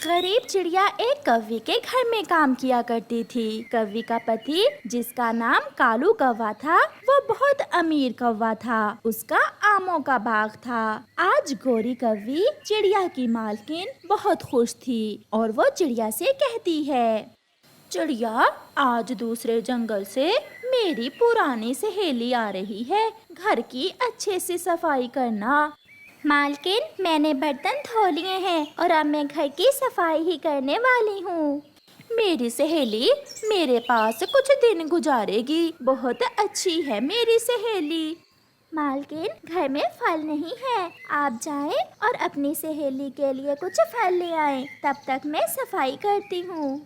غریب چڑیا ایک کوی کے گھر میں کام کیا کرتی تھی۔ کوی کا پتی جس کا نام کالو کوا تھا وہ بہت امیر کوا تھا۔ اس کا آموں کا باغ تھا۔ آج گوری کوی چڑیا کی مالکن بہت خوش تھی اور وہ چڑیا سے کہتی ہے، چڑیا آج دوسرے جنگل سے میری پرانی سہیلی آ رہی ہے، گھر کی اچھے سے صفائی کرنا۔ مالکن میں نے برتن دھو لیے ہیں اور اب میں گھر کی صفائی ہی کرنے والی ہوں۔ میری سہیلی میرے پاس کچھ دن گزارے گی، بہت اچھی ہے میری سہیلی۔ مالکن گھر میں پھل نہیں ہے، آپ جائیں اور اپنی سہیلی کے لیے کچھ پھل لے آئیں، تب تک میں صفائی کرتی ہوں۔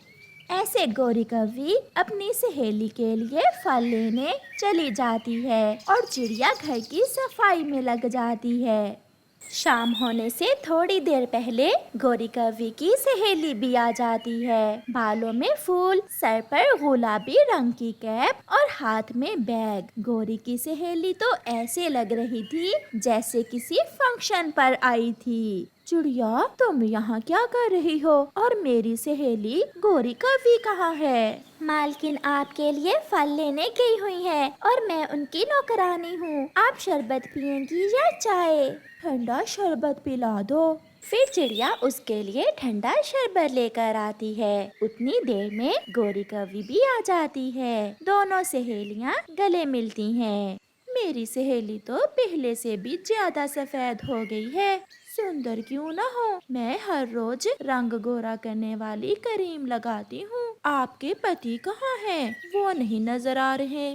ایسے گوری کوی اپنی سہیلی کے لیے پھل لینے چلی جاتی ہے اور چڑیا گھر کی صفائی میں لگ جاتی ہے۔ شام ہونے سے تھوڑی دیر پہلے گوری کوی کی سہیلی بھی آ جاتی ہے، بالوں میں پھول، سر پر گلابی رنگ کی کیپ اور ہاتھ میں بیگ۔ گوری کی سہیلی تو ایسے لگ رہی تھی جیسے کسی فنکشن پر آئی تھی۔ چڑیا تم یہاں کیا کر رہی ہو اور میری سہیلی گوری کوی کہاں ہے؟ مالکن آپ کے لیے پھل لینے گئی ہوئی ہے اور میں ان کی نوکرانی ہوں، آپ شربت پیئیں گی یا چائے؟ ٹھنڈا شربت پلا دو۔ پھر چڑیا اس کے لیے ٹھنڈا شربت لے کر آتی ہے۔ اتنی دیر میں گوری کوی بھی آ جاتی ہے، دونوں سہیلیاں گلے ملتی ہیں۔ میری سہیلی تو پہلے سے بھی زیادہ سفید ہو گئی ہے، سندر کیوں نہ ہو، میں ہر روز رنگ گورا کرنے والی کریم لگاتی ہوں۔ آپ کے پتی کہاں ہیں؟ وہ نہیں نظر آ رہے،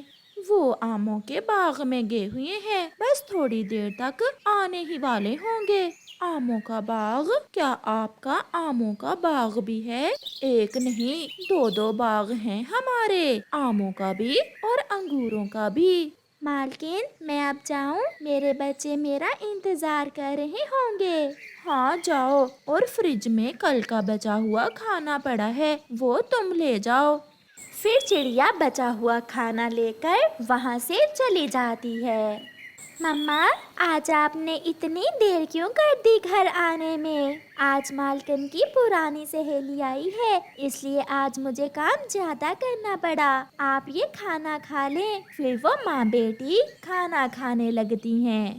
وہ آموں کے باغ میں گئے ہوئے ہیں، بس تھوڑی دیر تک آنے ہی والے ہوں گے۔ آموں کا باغ؟ کیا آپ کا آموں کا باغ بھی ہے؟ ایک نہیں دو باغ ہیں ہمارے، آموں کا بھی اور انگوروں کا بھی۔ مالکن میں اب جاؤں، میرے بچے میرا انتظار کر رہے ہوں گے۔ ہاں جاؤ، اور فریج میں کل کا بچا ہوا کھانا پڑا ہے، وہ تم لے جاؤ۔ پھر چڑیا بچا ہوا کھانا لے کر وہاں سے چلی جاتی ہے۔ مما آج آپ نے اتنی دیر کیوں کر دی گھر آنے میں؟ آج مالکن کی پرانی سہیلی آئی ہے، اس لیے آج مجھے کام زیادہ کرنا پڑا۔ آپ یہ کھانا کھا لیں۔ پھر وہ ماں بیٹی کھانا کھانے لگتی ہیں۔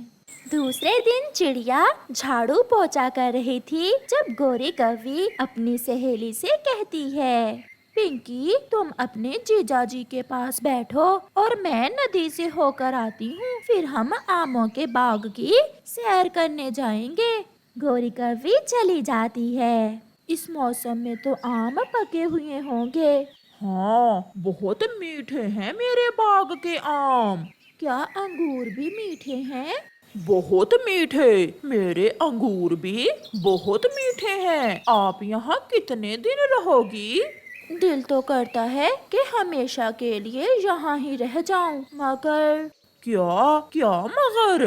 دوسرے دن چڑیا جھاڑو پوچھا کر رہی تھی جب گوری کوی اپنی سہیلی سے کہتی ہے، پنکی تم اپنے جیجا جی کے پاس بیٹھو اور میں ندی سے ہو کر آتی ہوں، پھر ہم آموں کے باغ کی سیر کرنے جائیں گے۔ گوری کوی چلی جاتی ہے۔ اس موسم میں تو آم پکے ہوئے ہوں گے۔ ہاں بہت میٹھے ہیں میرے باغ کے آم۔ کیا انگور بھی میٹھے ہیں؟ بہت میٹھے، میرے انگور بھی بہت میٹھے ہیں۔ آپ یہاں کتنے دن رہو گی؟ دل تو کرتا ہے کہ ہمیشہ کے لیے یہاں ہی رہ جاؤں، مگر کیا مگر؟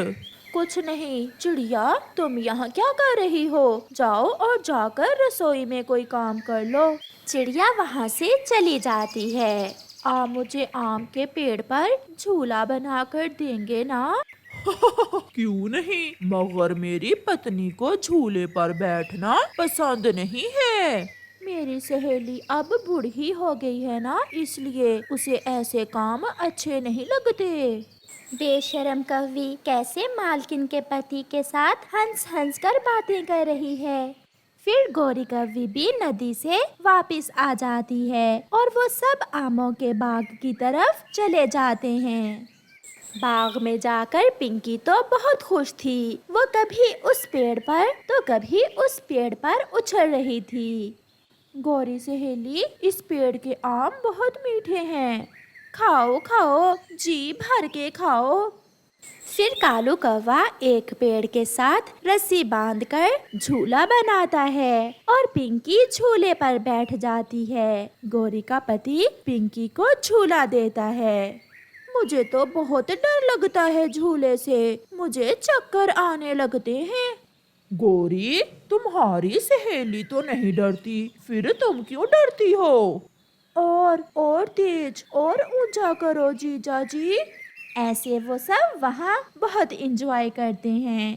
کچھ نہیں چڑیا، تم یہاں کیا کر رہی ہو؟ جاؤ اور جا کر رسوئی میں کوئی کام کر لو۔ چڑیا وہاں سے چلی جاتی ہے۔ آپ مجھے آم کے پیڑ پر جھولا بنا کر دیں گے نا؟ کیوں نہیں، مگر میری پتنی کو جھولے پر بیٹھنا پسند نہیں ہے۔ میری سہیلی اب بوڑھی ہو گئی ہے نا، اس لیے اسے ایسے کام اچھے نہیں لگتے۔ بے شرم کوی کیسے مالکن کے پتی کے ساتھ ہنس ہنس کر باتیں کر رہی ہے۔ پھر گوری کوی بھی ندی سے واپس آ جاتی ہے اور وہ سب آموں کے باغ کی طرف چلے جاتے ہیں۔ باغ میں جا کر پنکی تو بہت خوش تھی، وہ کبھی اس پیڑ پر تو کبھی اس پیڑ پر اچھل رہی تھی۔ گوری سہیلی اس پیڑ کے آم بہت میٹھے ہیں، کھاؤ کھاؤ، جی بھر کے کھاؤ۔ پھر کالو کوا ایک پیڑ کے ساتھ رسی باندھ کر جھولا بناتا ہے اور پنکی جھولے پر بیٹھ جاتی ہے۔ گوری کا پتی پنکی کو جھولا دیتا ہے۔ مجھے تو بہت ڈر لگتا ہے جھولے سے، مجھے چکر آنے لگتے ہیں۔ گوری تمہاری سہیلی تو نہیں ڈرتی، پھر تم کیوں ڈرتی ہو؟ اور تیز اور اونچا کرو جیجا جی۔ ایسے وہ سب وہاں بہت انجوائے کرتے ہیں۔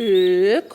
1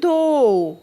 2।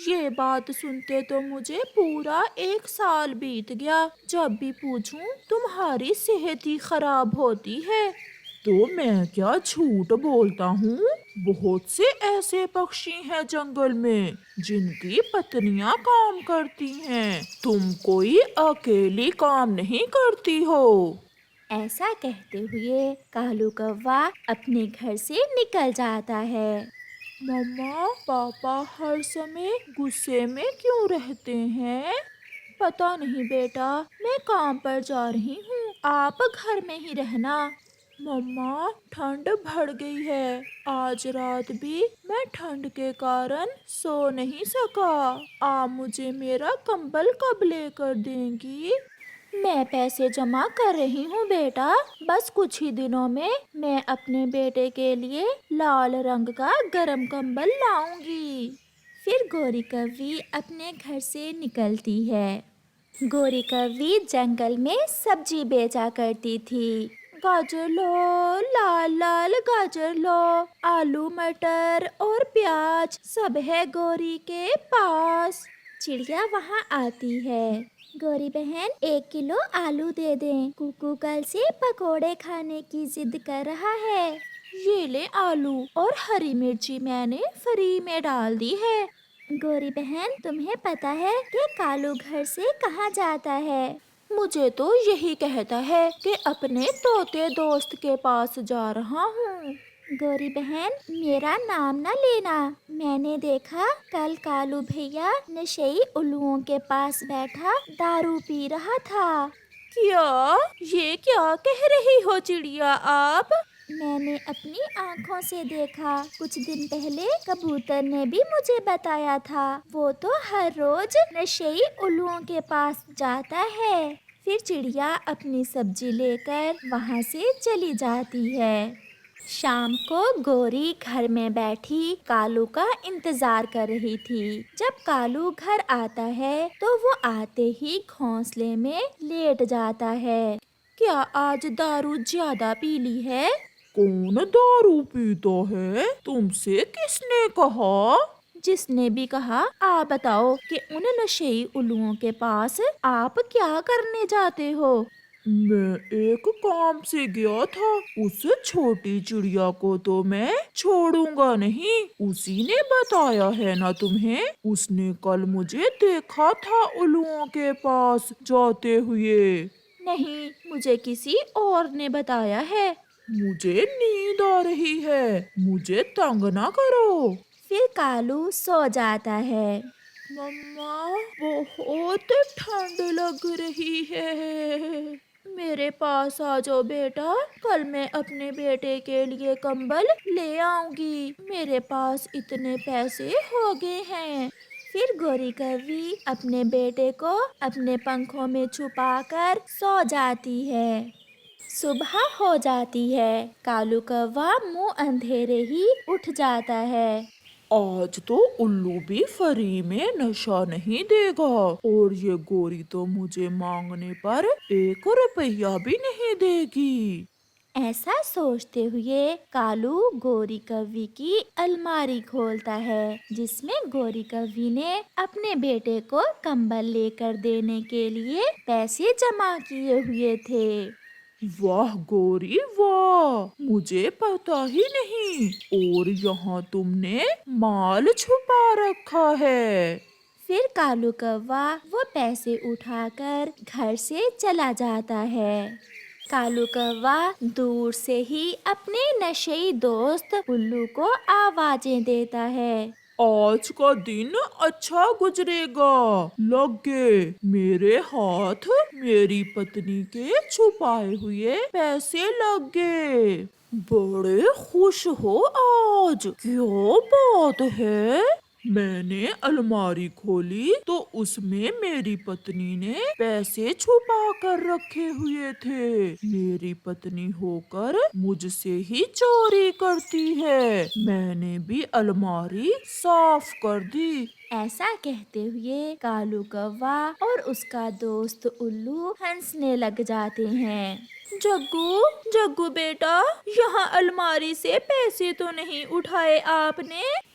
یہ بات سنتے تو مجھے پورا 1 سال بیت گیا. جب بھی پوچھوں تمہاری صحت ہی خراب ہوتی ہے. تو میں کیا جھوٹ بولتا ہوں؟ بہت سے ایسے پکشی ہیں جنگل میں جن کی پتنیاں کام کرتی ہیں. تم کوئی اکیلی کام نہیں کرتی ہو. ایسا کہتے ہوئے کالو کوا اپنے گھر سے نکل جاتا ہے. مما، پاپا ہر سمے غصے میں کیوں رہتے ہیں؟ پتا نہیں بیٹا، میں کام پر جا رہی ہوں، آپ گھر میں ہی رہنا. مما، ٹھنڈ بڑھ گئی ہے. آج رات بھی میں ٹھنڈ کے کارن سو نہیں سکا. آپ مجھے میرا کمبل کب لے کر دیں گی؟ میں پیسے جمع کر رہی ہوں بیٹا، بس کچھ ہی دنوں میں میں اپنے بیٹے کے لیے لال رنگ کا گرم کمبل لاؤں گی. پھر گوری کوی اپنے گھر سے نکلتی ہے. گوری کوی جنگل میں سبزی بیچا کرتی تھی. گاجر لو، لال لال گاجر لو، آلو مٹر اور پیاز سب ہے گوری کے پاس. چڑیا وہاں آتی ہے. گوری بہن 1 کلو آلو دے دیں، کوکو کل سے پکوڑے کھانے کی ضد کر رہا ہے. یہ لے آلو اور ہری مرچی میں نے فری میں ڈال دی ہے. گوری بہن تمہیں پتا ہے کہ کالو گھر سے کہاں جاتا ہے؟ مجھے تو یہی کہتا ہے کہ اپنے طوطے دوست کے پاس جا رہا ہوں. گوری بہن میرا نام نہ لینا، میں نے دیکھا کل کالو بھیا نشئی الوؤں کے پاس بیٹھا دارو پی رہا تھا. کیا؟ یہ کیا کہہ رہی ہو چڑیا آپ؟ میں نے اپنی آنکھوں سے دیکھا. کچھ دن پہلے کبوتر نے بھی مجھے بتایا تھا. وہ تو ہر روز نشئی الوؤں کے پاس جاتا ہے. پھر چڑیا اپنی سبزی لے کر وہاں سے چلی جاتی ہے. شام کو گوری گھر میں بیٹھی کالو کا انتظار کر رہی تھی. جب کالو گھر آتا ہے تو وہ آتے ہی گھونسلے میں لیٹ جاتا ہے. کیا آج دارو زیادہ پی لی ہے؟ کون دارو پیتا ہے؟ تم سے کس نے کہا؟ جس نے بھی کہا. آپ بتاؤ کہ ان نشئی الوؤں کے پاس آپ کیا کرنے جاتے ہو؟ میں ایک کام سے گیا تھا. اس چھوٹی چڑیا کو تو میں چھوڑوں گا نہیں. اسی نے بتایا ہے نا تمہیں. اس نے کل مجھے دیکھا تھا الوؤں کے پاس جاتے ہوئے. نہیں، مجھے کسی اور نے بتایا ہے. مجھے نیند آ رہی ہے، مجھے تنگ نہ کرو. پھر کالو سو جاتا ہے. مما، بہت ٹھنڈ لگ رہی ہے. میرے پاس آ جاؤ بیٹا، کل میں اپنے بیٹے کے لیے کمبل لے آؤں گی. میرے پاس اتنے پیسے ہو گئے ہیں. پھر گوری کوی اپنے بیٹے کو اپنے پنکھوں میں چھپا کر سو جاتی ہے. صبح ہو جاتی ہے. کالو کوا منہ اندھیرے ہی اٹھ جاتا ہے. آج تو الو بھی فری میں نشہ نہیں دے گا، اور یہ گوری تو مجھے مانگنے پر 1 روپیہ بھی نہیں دے گی. ایسا سوچتے ہوئے کالو گوری کوی کی الماری کھولتا ہے جس میں گوری کوی نے اپنے بیٹے کو کمبل لے کر دینے کے لیے پیسے جمع کیے ہوئے تھے. واہ گوری واہ، مجھے پتا ہی نہیں. اور یہاں تم نے مال چھپا رکھا ہے. پھر کالو کوا وہ پیسے اٹھا کر گھر سے چلا جاتا ہے. کالو کوا دور سے ہی اپنے نشئی دوست الو کو آوازیں دیتا ہے. آج کا دن اچھا گزرے گا. لگے میرے ہاتھ میری پتنی کے چھپائے ہوئے پیسے لگے. بڑے خوش ہو آج. کیا بات ہے؟ میں نے الماری کھولی تو اس میں میری پتنی نے پیسے چھپا کر رکھے ہوئے تھے. میری پتنی ہو کر مجھ سے ہی چوری کرتی ہے. میں نے بھی الماری صاف کر دی. ایسا کہتے ہوئے کالو کوا اور اس کا دوست الو ہنسنے لگ جاتے ہیں. جگو جگو بیٹا، یہاں الماری سے پیسے تو نہیں اٹھائے آپ نے؟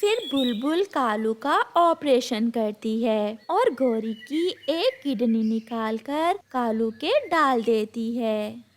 پھر بلبل کالو کا آپریشن کرتی ہے اور گوری کی ایک کڈنی نکال کر کالو کے ڈال دیتی ہے۔